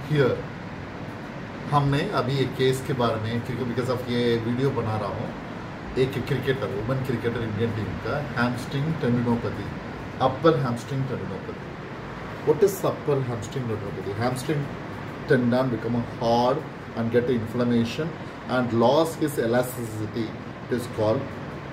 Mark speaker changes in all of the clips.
Speaker 1: Here हमने अभी एक केस के बारे में, क्योंकि बिकॉज ऑफ ये वीडियो बना रहा हूँ, एक cricketer, women cricketer Indian team का hamstring tendinopathy, upper hamstring tendinopathy. What is upper hamstring tendinopathy? Hamstring tendon become hard and get inflammation and loss his elasticity. It is called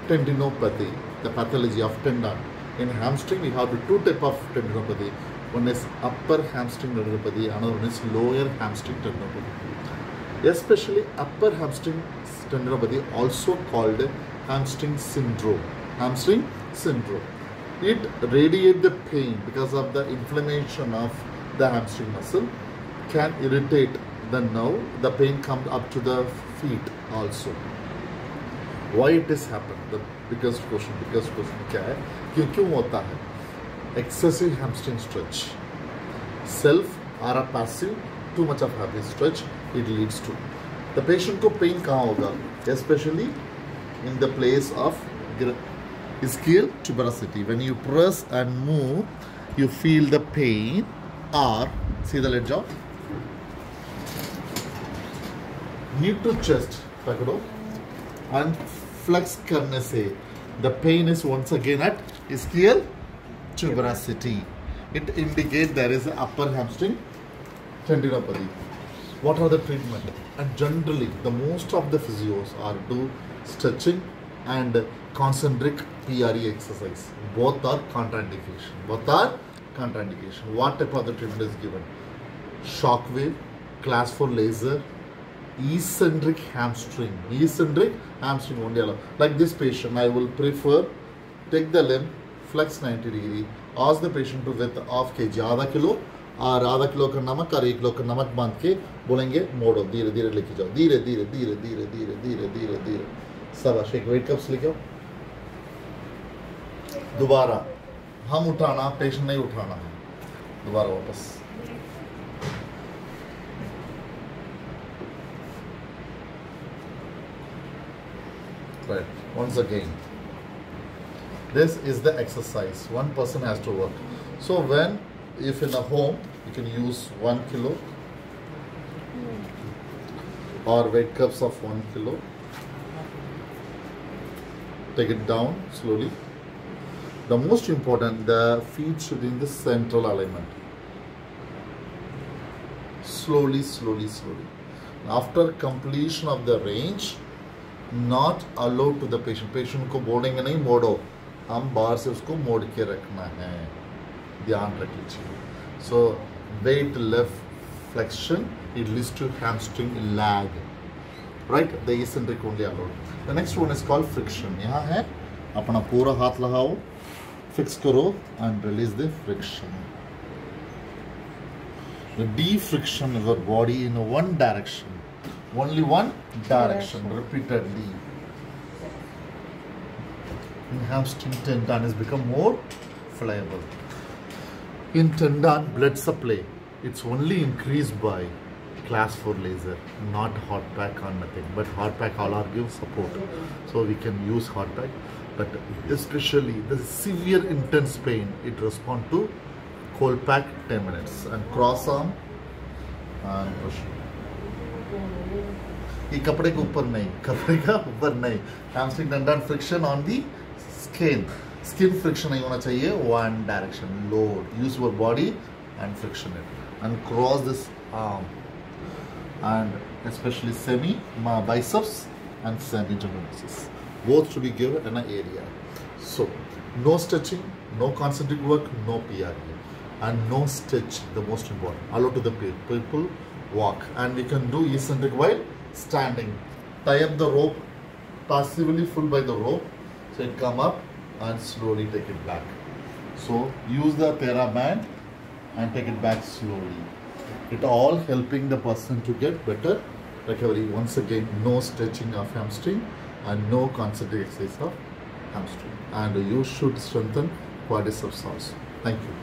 Speaker 1: tendinopathy, the pathology of tendon. In hamstring, we have the two type of tendinopathy. One is upper hamstring tendinopathy, another one is lower hamstring tendinopathy. Especially upper hamstring tendinopathy, also called hamstring syndrome. Hamstring syndrome. It radiates the pain because of the inflammation of the hamstring muscle, can irritate the nerve. The pain comes up to the feet also. Why it is happened? The biggest question क्या है कि क्यों होता है? Excessive hamstring stretch, self or a passive, too much of heavy stretch, it leads to the patient को pain कहाँ होगा? Especially in the place of ischial tuberosity. When you press and move, you feel the pain, or see the ledge of knee to chest पकड़ो and flex करने से the pain is once again at ischial tuberosity. It indicates there is upper hamstring tendinopathy. What are the treatment? And generally the most of the physios are do stretching and concentric PRE exercise. Both are contraindication. What type of the treatment is given? Shock wave, class 4 laser, eccentric hamstring only allow. Like this patient, I will prefer take the limb, flex 90 degree, ask the patient to with half kg, आधा kilo और आधा kilo का नमक और 1 kilo का नमक बांध के बोलेंगे मोड़ो, धीरे धीरे लेके जाओ, धीरे धीरे धीरे धीरे धीरे धीरे धीरे धीरे. शाबाश. एक वेट कप्स लेके आओ. दोबारा हम उठाना, पेशेंट नहीं उठाना है. दोबारा वापस. Right. Once again, this is the exercise. One person has to work. So when, if in a home, you can use 1 kilo or weight cups of 1 kilo. Take it down slowly. The most important, the feet should be in the central alignment. Slowly, slowly, slowly. After completion of the range, not allowed to the patient. Patient को बोलेंगे नहीं मोड़ो, हम बाहर से उसको मोड़ के रखना है. ध्यान रख लीजिए. So weight left flexion, it leads to hamstring lag. Right? The eccentric only allowed. The next one is called friction. यहाँ है, अपना पूरा हाथ लगाओ, fix करो and release the friction. The de-friction of your body in one direction. Only one direction, repeatedly. In hamstring tendon has become more pliable. In tendon blood supply, it's only increased by class 4 laser, not hot pack or nothing. But hot pack all are give support, so we can use hot pack. But especially the severe intense pain, it respond to cold pack 10 minutes and cross arm and push. ये कपड़े के ऊपर नहीं, कपड़े का ऊपर नहीं. Hamstring tendon friction on the skin. Skin friction नहीं होना चाहिए. One direction. Load. Use your body and friction it. And cross this arm. And especially semi biceps and semi gemesis. Both should be given in an area. So no stretching, no concentric work, no PRE, and no stitch. The most important. Allow to the people walk, and we can do eccentric while standing. Tie up the rope, passively pull by the rope, so it come up and slowly take it back. So use the TheraBand and take it back slowly. It all helping the person to get better recovery. Once again, no stretching of hamstring and no concentric exercise of hamstring. And you should strengthen quadriceps also. Thank you.